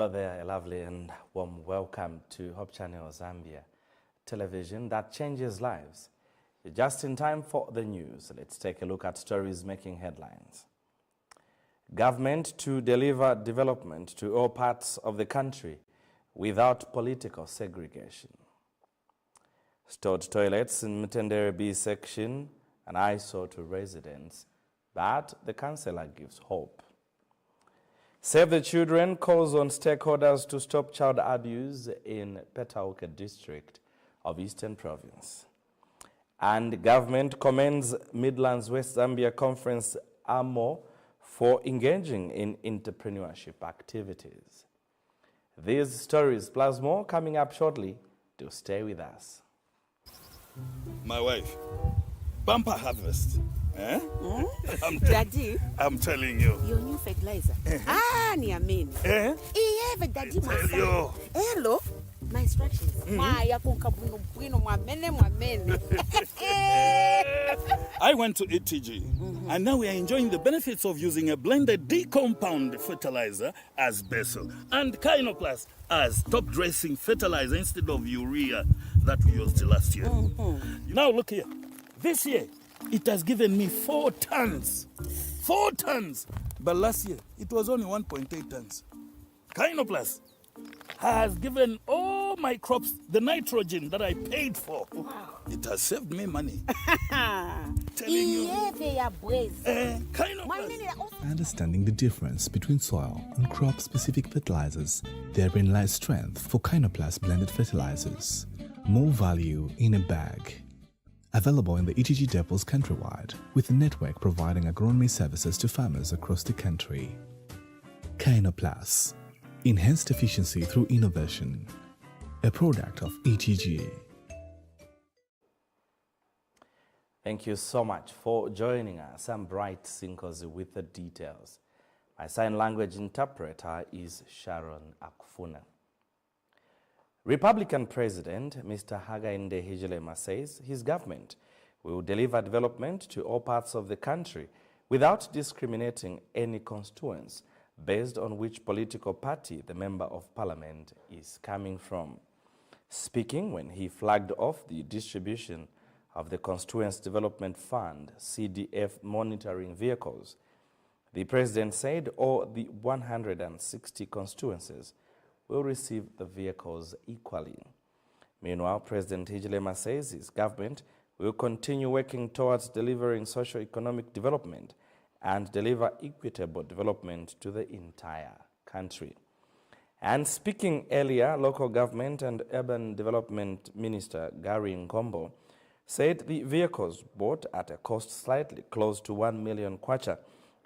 Hello there, a lovely and warm welcome to Hope Channel Zambia, television that changes lives. Just in time for the news, let's take a look at stories making headlines. Government to deliver development to all parts of the country without political segregation. Stored toilets in Mtendere B section, an eyesore to residents, but the councillor gives hope. Save the Children calls on stakeholders to stop child abuse in Petauke district of Eastern Province. And government commends Midlands West Zambia Conference AMO for engaging in entrepreneurship activities. These stories plus more coming up shortly. Do stay with us. My wife, bumper harvest. Eh? Daddy, I'm telling you. your new fertilizer. Niamini. Eh? Daddy, my Tell son. you. Hello. My instructions. I went to ETG, and now we are enjoying the benefits of using a blended D-compound fertilizer as basil and Kynoplus as top-dressing fertilizer instead of urea that we used last year. Now look here. This year, it has given me 4 tons. 4 tons. But last year, it was only 1.8 tons. Kynoplus has given all my crops the nitrogen that I paid for. Wow. It has saved me money. Telling you. Understanding the difference between soil and crop-specific fertilizers, therein lies strength for Kynoplus blended fertilizers. More value in a bag. Available in the ETG depots countrywide, with a network providing agronomy services to farmers across the country. Kynoplus. Enhanced efficiency through innovation. A product of ETG. Thank you so much for joining us. I'm Bright Sinkozi with the details. My sign language interpreter is Sharon Akufuna. Republican President Mr. Hakainde Hichilema says his government will deliver development to all parts of the country without discriminating any constituents based on which political party the Member of Parliament is coming from. Speaking when he flagged off the distribution of the Constituents Development Fund CDF monitoring vehicles, the President said all the 160 constituencies will receive the vehicles equally. Meanwhile, President Hichilema says his government will continue working towards delivering socio-economic development and deliver equitable development to the entire country. And speaking earlier, Local Government and Urban Development Minister Gary Ngombo said the vehicles bought at a cost slightly close to 1 million kwacha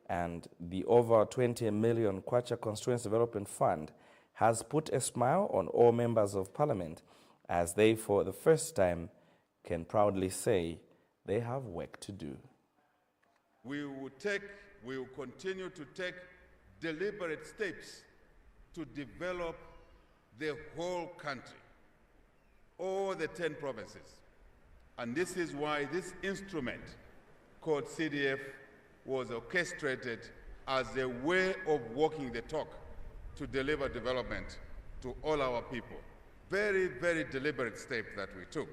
and the over 20 million kwacha Constituency Development Fund has put a smile on all members of Parliament as they, for the first time, can proudly say they have work to do. We will continue to take deliberate steps to develop the whole country, all the 10 provinces. And this is why this instrument called CDF was orchestrated as a way of walking the talk to deliver development to all our people. Very, very deliberate step that we took.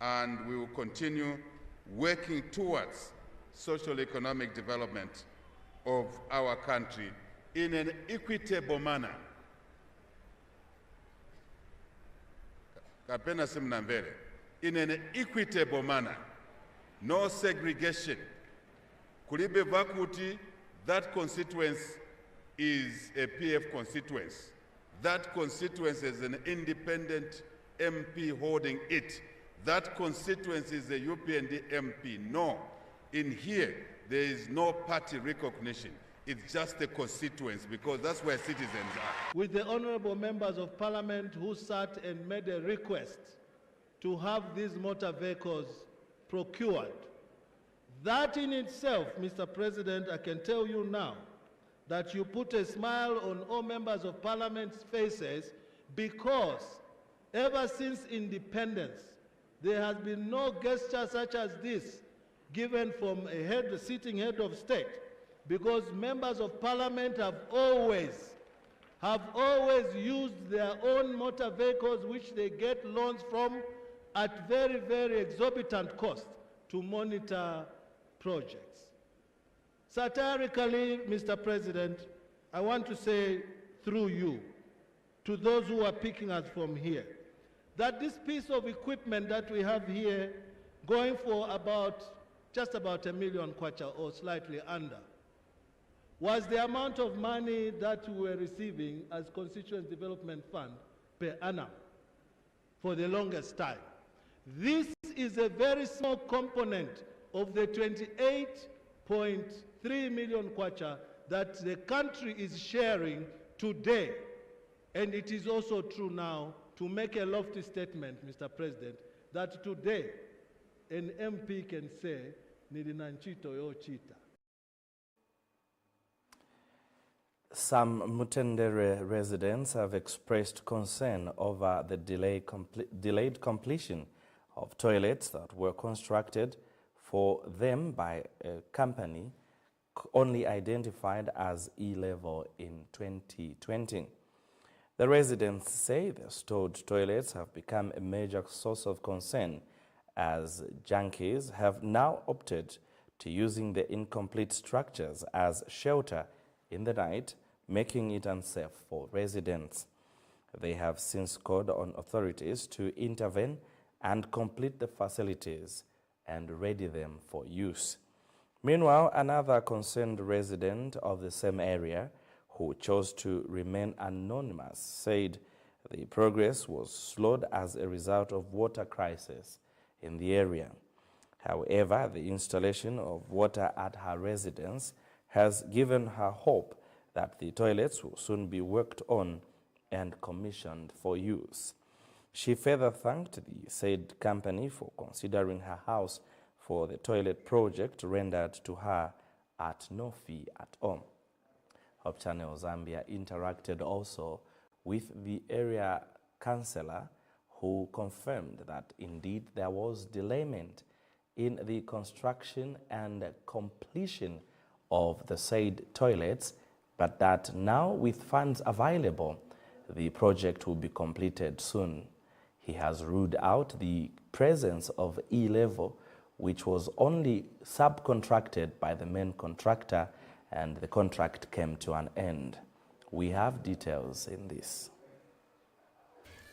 And we will continue working towards social economic development of our country in an equitable manner. In an equitable manner. No segregation. Kulibe Vakuti, that constituency is a PF constituency. That constituency is an independent MP holding it. That constituency is a UPND MP. No. In here, there is no party recognition. It's just a constituency because that's where citizens are. With the honorable members of Parliament who sat and made a request to have these motor vehicles procured. That in itself, Mr. President, I can tell you now that you put a smile on all members of Parliament's faces because ever since independence, there has been no gesture such as this given from a sitting head of state, because members of Parliament have always have always used their own motor vehicles, which they get loans from at very, very exorbitant cost, to monitor projects. Satirically, Mr. President, I want to say through you to those who are picking us from here, that this piece of equipment that we have here, going for just about $1 million kwacha or slightly under, was the amount of money that we were receiving as Constituent Development Fund per annum for the longest time. This is a very small component of the 28.3 million kwacha that the country is sharing today. And it is also true now, to make a lofty statement, Mr. President, that today an MP can say, "Nilina nchito yo chita." Some Mutendere residents have expressed concern over the delayed completion of toilets that were constructed for them by a company only identified as E-level in 2020. The residents say the stored toilets have become a major source of concern, as junkies have now opted to using the incomplete structures as shelter in the night, making it unsafe for residents. They have since called on authorities to intervene and complete the facilities and ready them for use. Meanwhile, another concerned resident of the same area, who chose to remain anonymous, said the progress was slowed as a result of water crisis in the area. However, the installation of water at her residence has given her hope that the toilets will soon be worked on and commissioned for use. She further thanked the said company for considering her house for the toilet project rendered to her at no fee at all. Hope Channel Zambia interacted also with the area councillor, who confirmed that indeed there was delayment in the construction and completion of the said toilets, but that now with funds available, the project will be completed soon. He has ruled out the presence of E-level, which was only subcontracted by the main contractor, and the contract came to an end. We have details in this.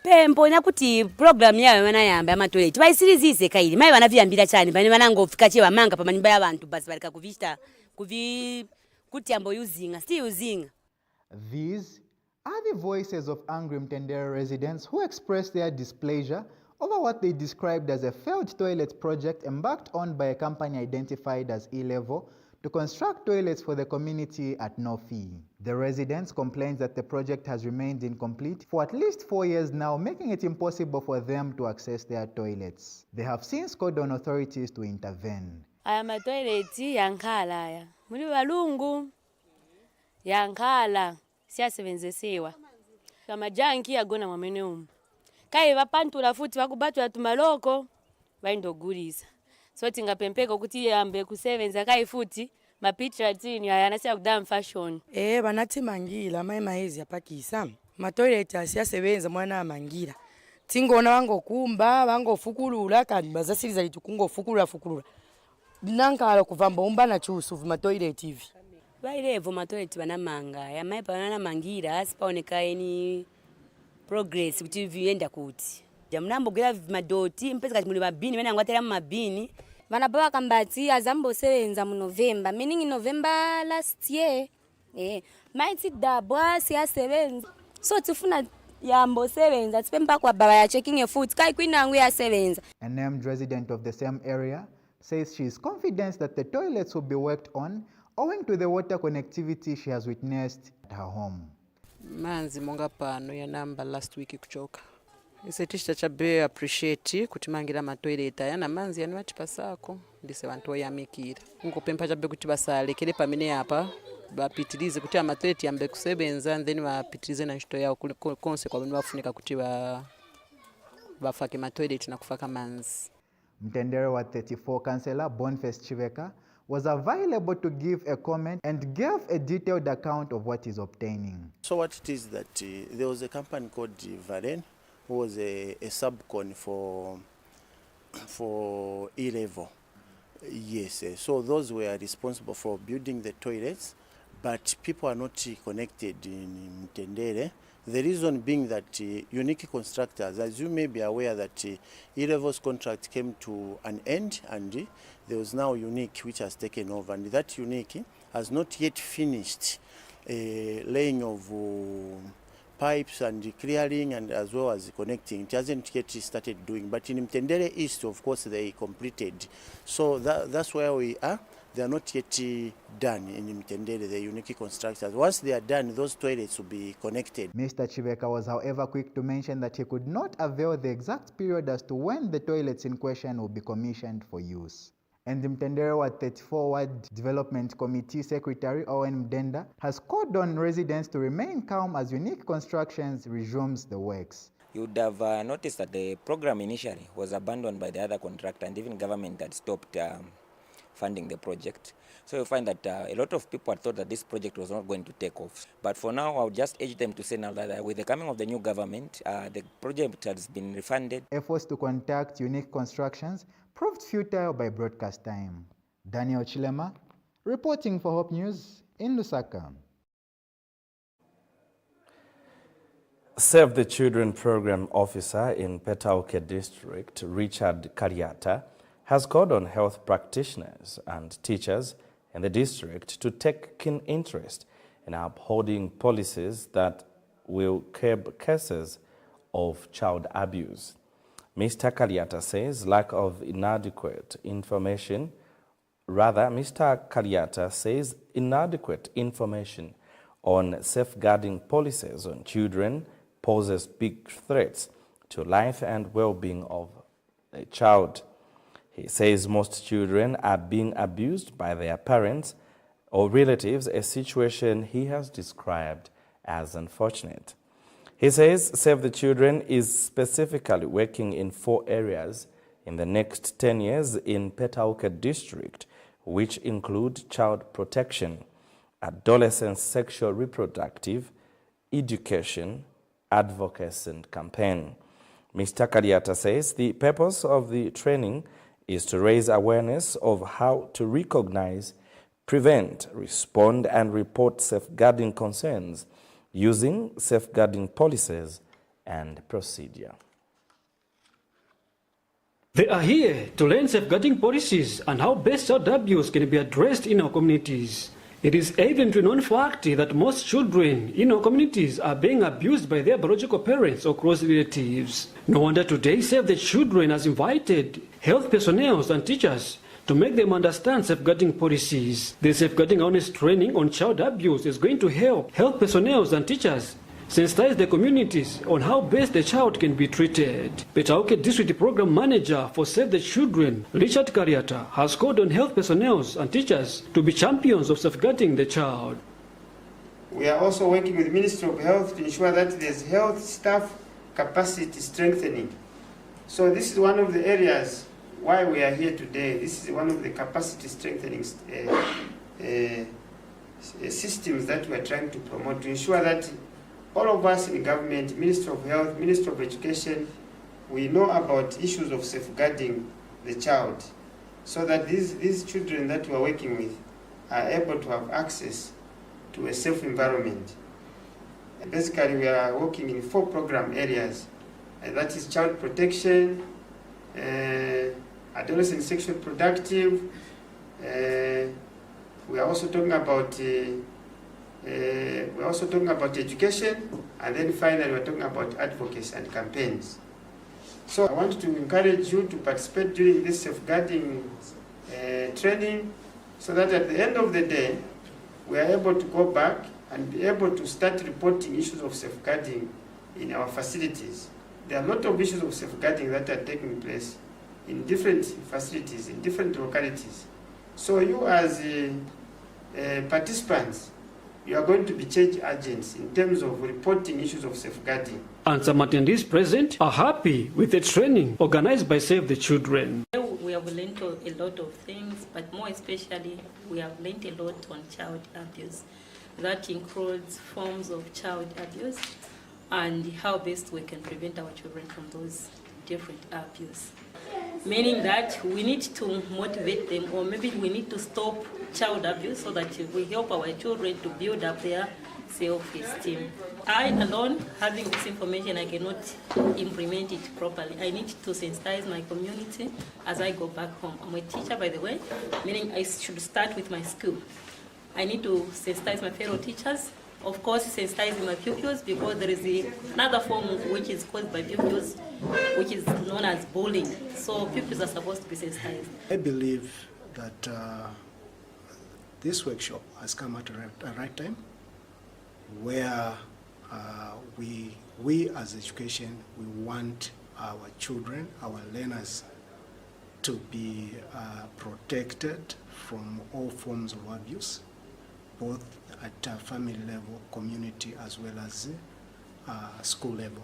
Pempo nakuti program yawe wanayamba amatoilet baisirizize kaili mai wanavyambira cyane bane banangofika che bamanga pa manyumba y'abantu basi barika kuvista kuti ambo usinga still usinga. These are the voices of angry Mtendere residents who expressed their displeasure over what they described as a failed toilet project embarked on by a company identified as E-level to construct toilets for the community at no fee. The residents complained that the project has remained incomplete for at least 4 years now, making it impossible for them to access their toilets. They have since called on authorities to intervene. Aya matoileti yankhala aya muli balungu yankhala siyasebenzesewa kama janki yagona mwamene umu kai vapantula futi vakubatwa tumaloko vaindogulisa so tingapempeka kuti yambe kusevenza kai futi mapitra tini ayanasiya kudam fashion vanati mangila mai maizi yapakisa matoilet asiyasebenza mwana amangira tingona vangokumba vangofukulula kandi bazasiriza litukungofukulula nankala kuvamba umbana chusu matoilet hivi vailevo matoilet vanamanga yamai panana mangira asipaoneka eni progress kuti vienda kuti jamnambogera madoti mpesa kati muli mabini vena ngwatera mabini vanababa kambati azambosebenza mu November meaning in November last year maiti dabwa siyasebenza so tifuna yambosebenza tipemba kwa baba ya checking a foot kai kwinangu yasebenza. A named resident of the same area says she is confident that the toilets will be worked on owing to the water connectivity she has witnessed at her home. Manzi monga pano ya namba last week kuchoka. Isetisha chabe appreciate kuti mangira matoilet yana manzi yani watipasako ndise vantu yamikira. Ngopempa chabe kuti basalekele pamene apa bapitilize kuti amatoilet yambe kusebenza and then bapitilize na ntchito yawo konse kwa bani bafunika kuti bafake matoilet na kufaka manzi. Mtendere wa 34 Councillor Boniface Chiveka was available to give a comment and gave a detailed account of what he's obtaining. So what it is that there was a company called Varen who was a subcon for E-level. Yes, so those were responsible for building the toilets, but people are not connected in Mtendere. The reason being that Unique Constructors, as you may be aware, that E-level's contract came to an end, and there was now Unique which has taken over, and that Unique has not yet finished laying of pipes and clearing and as well as connecting. It hasn't yet started doing, but in Mtendere East, of course, they completed. So that's where we are. They are not yet done in Mtendere, the Unique Constructors. Once they are done, those toilets will be connected. Mr. Chiveka was, however, quick to mention that he could not avail the exact period as to when the toilets in question will be commissioned for use. And Mtendere Ward 34 Ward Development Committee Secretary Owen Mdenda has called on residents to remain calm as Unique Constructions resumes the works. You would have noticed that the program initially was abandoned by the other contractor, and even government had stopped funding the project. So you find that a lot of people had thought that this project was not going to take off. But for now, I would just urge them to say now that with the coming of the new government, the project has been refunded. Efforts to contact Unique Constructions proved futile by broadcast time. Daniel Chilema, reporting for Hope News in Lusaka. Save the Children Program Officer in Petauke District, Richard Kariata, has called on health practitioners and teachers in the district to take keen interest in upholding policies that will curb cases of child abuse. Mr. Kariata says inadequate information on safeguarding policies on children poses big threats to life and well-being of a child. He says most children are being abused by their parents or relatives, a situation he has described as unfortunate. He says Save the Children is specifically working in 4 areas in the next 10 years in Petauke District, which include child protection, adolescent sexual reproductive, education, advocacy and campaign. Mr. Kariata says the purpose of the training is to raise awareness of how to recognize, prevent, respond, and report safeguarding concerns using safeguarding policies and procedure. They are here to learn safeguarding policies and how best child abuse can be addressed in our communities. It is evident to known fact that most children in our communities are being abused by their biological parents or close relatives. No wonder today Save the Children has invited health personnel and teachers to make them understand safeguarding policies. The safeguarding awareness training on child abuse is going to help health personnel and teachers sensitize the communities on how best the child can be treated. Petauke District Program Manager for Save the Children, Richard Kariata, has called on health personnel and teachers to be champions of safeguarding the child. We are also working with the Ministry of Health to ensure that there's health staff capacity strengthening. So this is one of the areas why we are here today. This is one of the capacity strengthening systems that we are trying to promote to ensure that all of us in government, Ministry of Health, Ministry of Education, we know about issues of safeguarding the child so that these children that we are working with are able to have access to a safe environment. Basically, we are working in 4 program areas. That is child protection, adolescent sexual reproductive. We are also talking about education, and then finally we're talking about advocacy and campaigns. So I want to encourage you to participate during this safeguarding training so that at the end of the day we are able to go back and be able to start reporting issues of safeguarding in our facilities. There are a lot of issues of safeguarding that are taking place in different facilities, in different localities. So you as participants, you are going to be change agents in terms of reporting issues of safeguarding. And some attendees present are happy with the training organized by Save the Children. We are have learned a lot of things, but more especially, we have learned a lot on child abuse. That includes forms of child abuse and how best we can prevent our children from those different abuse. Meaning that we need to motivate them, or maybe we need to stop child abuse so that we help our children to build up their self-esteem. I alone, having this information, I cannot implement it properly. I need to sensitize my community as I go back home. I'm a teacher, by the way, meaning I should start with my school. I need to sensitize my fellow teachers. Of course, sensitizing my pupils, because there is another form which is caused by pupils, which is known as bullying. So pupils are supposed to be sensitized. I believe that this workshop has come at a right time, where we as education, we want our children, our learners, to be protected from all forms of abuse, both at family level, community, as well as school level.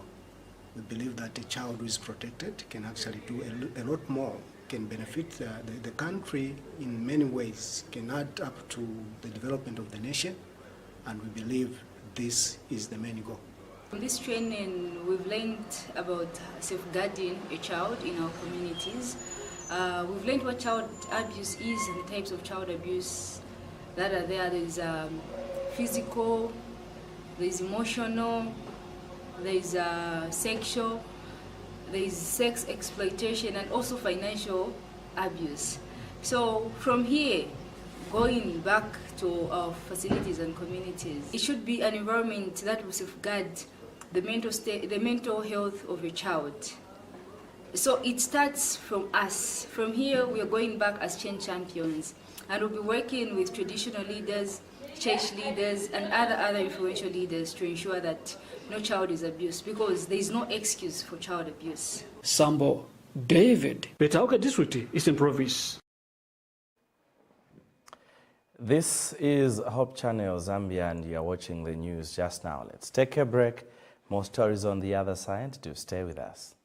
We believe that a child who is protected can actually do a lot more, can benefit the country in many ways, can add up to the development of the nation, and we believe this is the main goal. In this training, we've learned about safeguarding a child in our communities. We've learned what child abuse is and the types of child abuse that are there. There's physical, there's emotional, there's sexual, there's sex exploitation, and also financial abuse. So from here, going back to our facilities and communities, it should be an environment that will safeguard the mental health of a child. So it starts from us. From here, we are going back as change champions, and we'll be working with traditional leaders, church leaders, and other influential leaders to ensure that no child is abused, because there is no excuse for child abuse. Sambo David, Betauka District, Eastern Province. This is Hope Channel Zambia, and you're watching the news just now. Let's take a break. More stories on the other side. Do stay with us.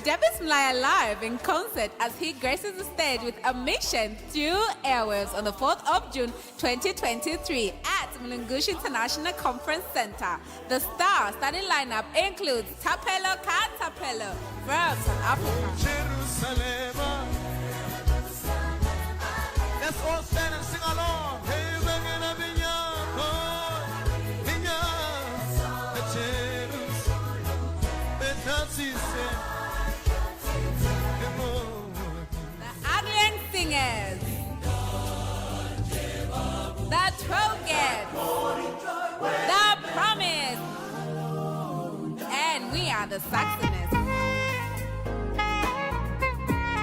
Debis Mlaya live in concert as he graces the stage with a mission through airwaves on the 4th of June 2023 at Mulungushi International Conference Center. The starting lineup includes Tapelo Katapelo from South Africa. Jerusalem. Let's all stand and sing along. Hey, Singers, the Trogan, the Promise, and we are the Saxonists.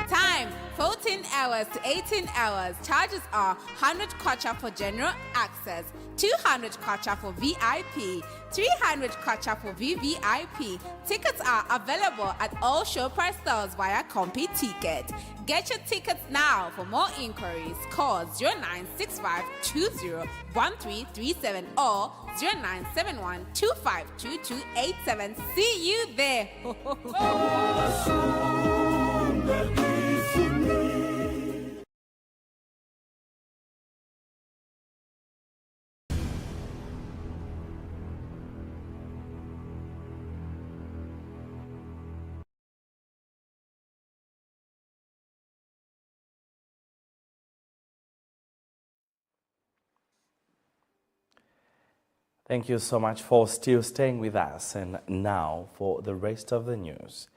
Time 14 hours to 18 hours. Charges are 100 kwacha for general access, 200 kwacha for VIP, 300 kwacha for VVIP. Tickets are available at all Showprice stores via Compi Ticket. Get your tickets now. For more inquiries, call 0965201337 or 0971252287. See you there. Thank you so much for still staying with us. And now for the rest of the news.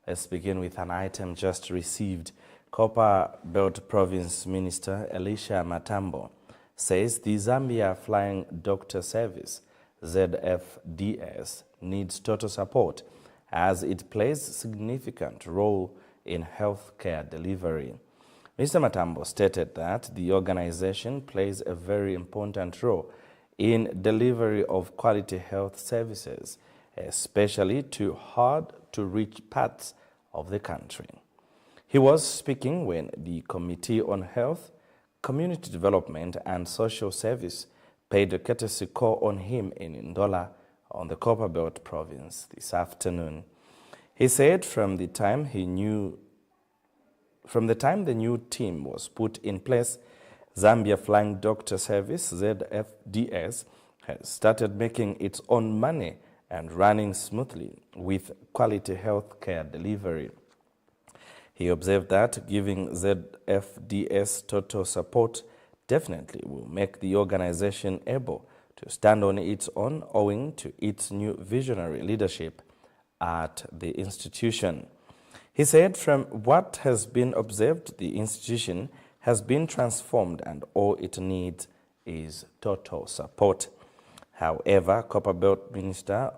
Let's begin with an item just received. Copper Belt Province Minister Elisha Matambo says the Zambia Flying Doctor Service, ZFDS, needs total support as it plays a significant role in healthcare delivery. Mr. Matambo stated that the organization plays a very important role in delivery of quality health services especially to hard-to-reach parts of the country. He was speaking when the Committee on Health, Community Development and Social Service paid a courtesy call on him in Ndola on the Copperbelt province this afternoon. He said from the time the new team was put in place, Zambia Flying Doctor Service, ZFDS, has started making its own money and running smoothly with quality health care delivery. He observed that giving ZFDS total support definitely will make the organization able to stand on its own owing to its new visionary leadership at the institution. He said from what has been observed, the institution has been transformed and all it needs is total support. However, Copperbelt Minister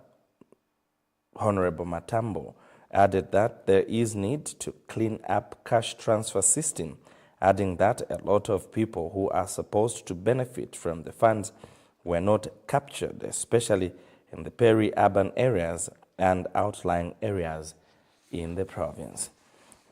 Honorable Matambo added that there is need to clean up cash transfer system, adding that a lot of people who are supposed to benefit from the funds were not captured, especially in the peri-urban areas and outlying areas in the province.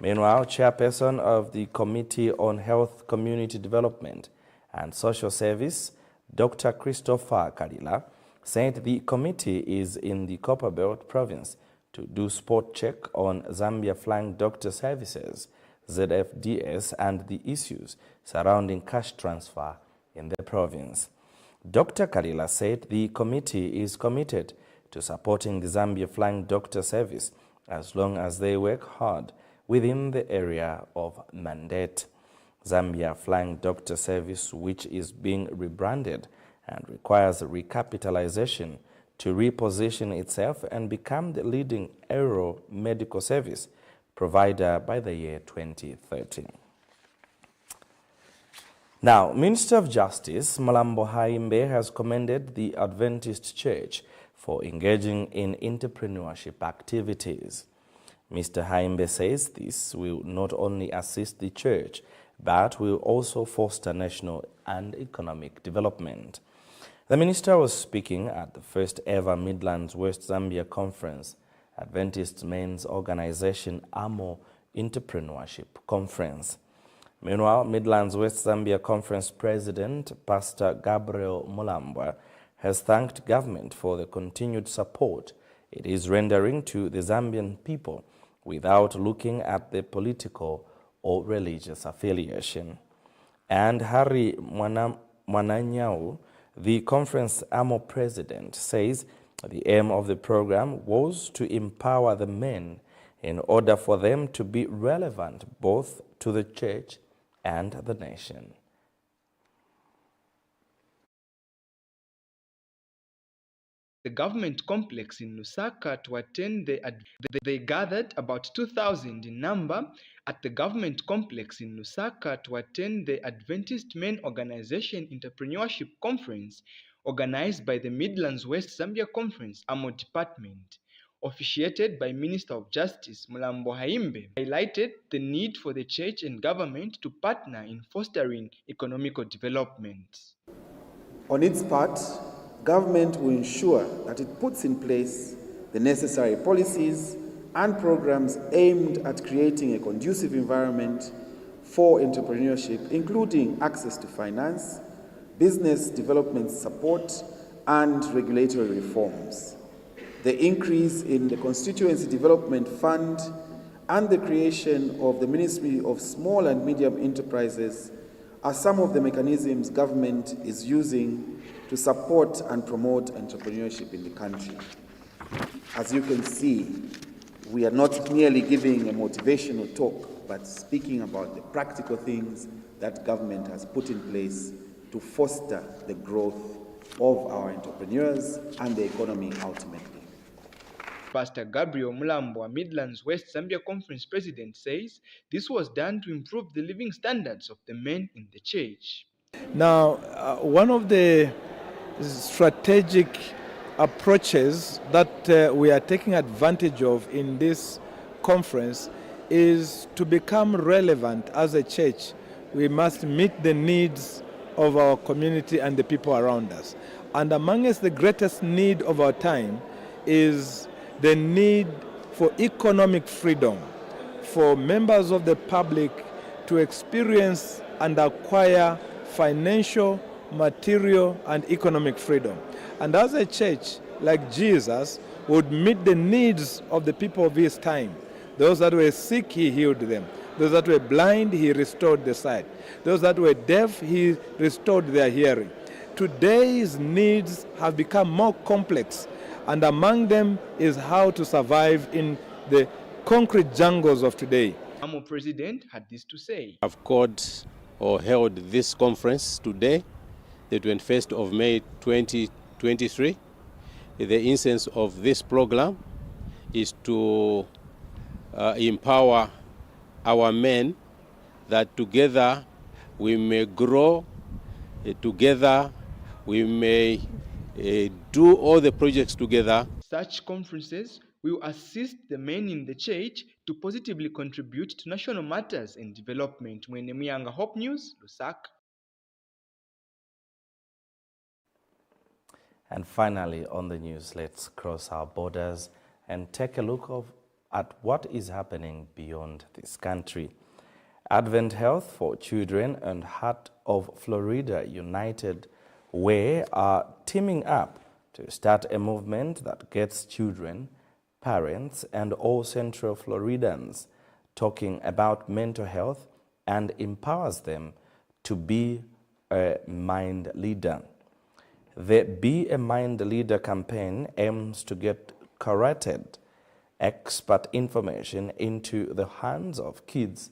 Meanwhile, Chairperson of the Committee on Health, Community Development and Social Service, Dr. Christopher Kalila, said the committee is in the Copperbelt province to do spot check on Zambia Flying Doctor Services, ZFDS, and the issues surrounding cash transfer in the province. Dr. Kalila said the committee is committed to supporting the Zambia Flying Doctor Service as long as they work hard within the area of mandate. Zambia Flying Doctor Service, which is being rebranded and requires recapitalization to reposition itself and become the leading aero medical service provider by the year 2030. Now, Minister of Justice Mulambo Haimbe has commended the Adventist Church for engaging in entrepreneurship activities. Mr. Haimbe says this will not only assist the church, but will also foster national and economic development. The minister was speaking at the first ever Midlands West Zambia Conference, Adventist Men's Organization AMO Entrepreneurship Conference. Meanwhile, Midlands West Zambia Conference President Pastor Gabriel Mulambwa has thanked government for the continued support it is rendering to the Zambian people without looking at the political or religious affiliation. And Harry Mwananyau, the conference AMO president, says the aim of the program was to empower the men in order for them to be relevant both to the church and the nation. The government complex in Lusaka to attend they gathered about 2,000 in number at the government complex in Lusaka to attend the Adventist Men Organization Entrepreneurship Conference organized by the Midlands West Zambia Conference AMO Department. Officiated by Minister of Justice Mulambo Haimbe, highlighted the need for the church and government to partner in fostering economical development. On its part, government will ensure that it puts in place the necessary policies and programs aimed at creating a conducive environment for entrepreneurship, including access to finance, business development support, and regulatory reforms. The increase in the Constituency Development Fund and the creation of the Ministry of Small and Medium Enterprises are some of the mechanisms government is using to support and promote entrepreneurship in the country. As you can see, we are not merely giving a motivational talk, but speaking about the practical things that government has put in place to foster the growth of our entrepreneurs and the economy ultimately. Pastor Gabriel Mulambo, Midlands West Zambia Conference President, says this was done to improve the living standards of the men in the church. Now, one of the strategic approaches that we are taking advantage of in this conference is to become relevant as a church. We must meet the needs of our community and the people around us. And amongst the greatest need of our time is the need for economic freedom, for members of the public to experience and acquire financial, material, and economic freedom. And as a church, like Jesus, would meet the needs of the people of his time. Those that were sick, he healed them. Those that were blind, he restored the sight. Those that were deaf, he restored their hearing. Today's needs have become more complex, and among them is how to survive in the concrete jungles of today. Our president had this to say. I've called or held this conference today, the 21st of May 2023. The essence of this program is to empower our men that together we may grow, together we may do all the projects together. Such conferences will assist the men in the church to positively contribute to national matters and development. Mwenemuyanga, Hope News, Lusaka. And finally, on the news, let's cross our borders and take a look at what is happening beyond this country. Advent Health for Children and Heart of Florida United Way are teaming up to start a movement that gets children, parents, and all Central Floridans talking about mental health and empowers them to be a mind leader. The Be a Mind Leader campaign aims to get curated expert information into the hands of kids,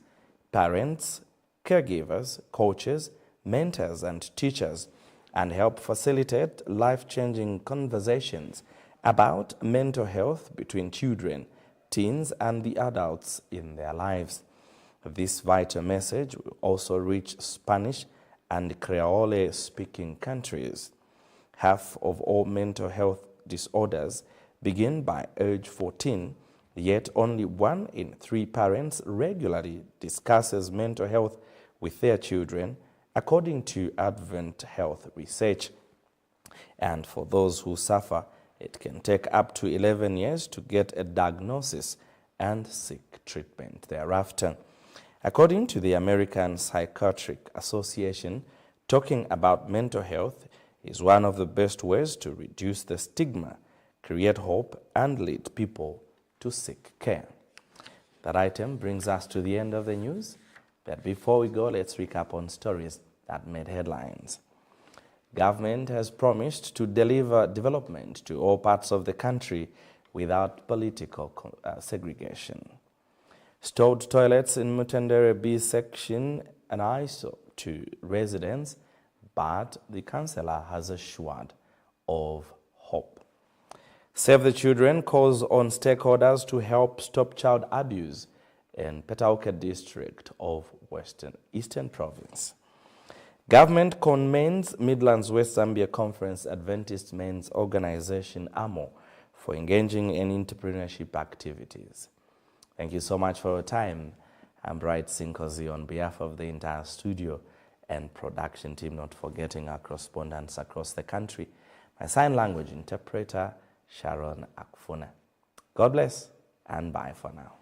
parents, caregivers, coaches, mentors, and teachers, and help facilitate life-changing conversations about mental health between children, teens, and the adults in their lives. This vital message will also reach Spanish and Creole-speaking countries. Half of all mental health disorders begin by age 14, yet only 1 in 3 parents regularly discusses mental health with their children, according to Advent Health research. And for those who suffer, it can take up to 11 years to get a diagnosis and seek treatment thereafter. According to the American Psychiatric Association, talking about mental health is one of the best ways to reduce the stigma, create hope, and lead people to seek care. That item brings us to the end of the news. But before we go, let's recap on stories that made headlines. Government has promised to deliver development to all parts of the country without political segregation. Stored toilets in Mutendere B section an eyesore to residents, but the councillor has assured of hope. Save the Children calls on stakeholders to help stop child abuse in Petauke district of Eastern Province. Government commends Midlands West Zambia Conference Adventist Men's Organization AMO for engaging in entrepreneurship activities. Thank you so much for your time. I'm Bright Sinkozi on behalf of the entire studio and production team, not forgetting our correspondents across the country. My sign language interpreter, Sharon Akufuna. God bless and bye for now.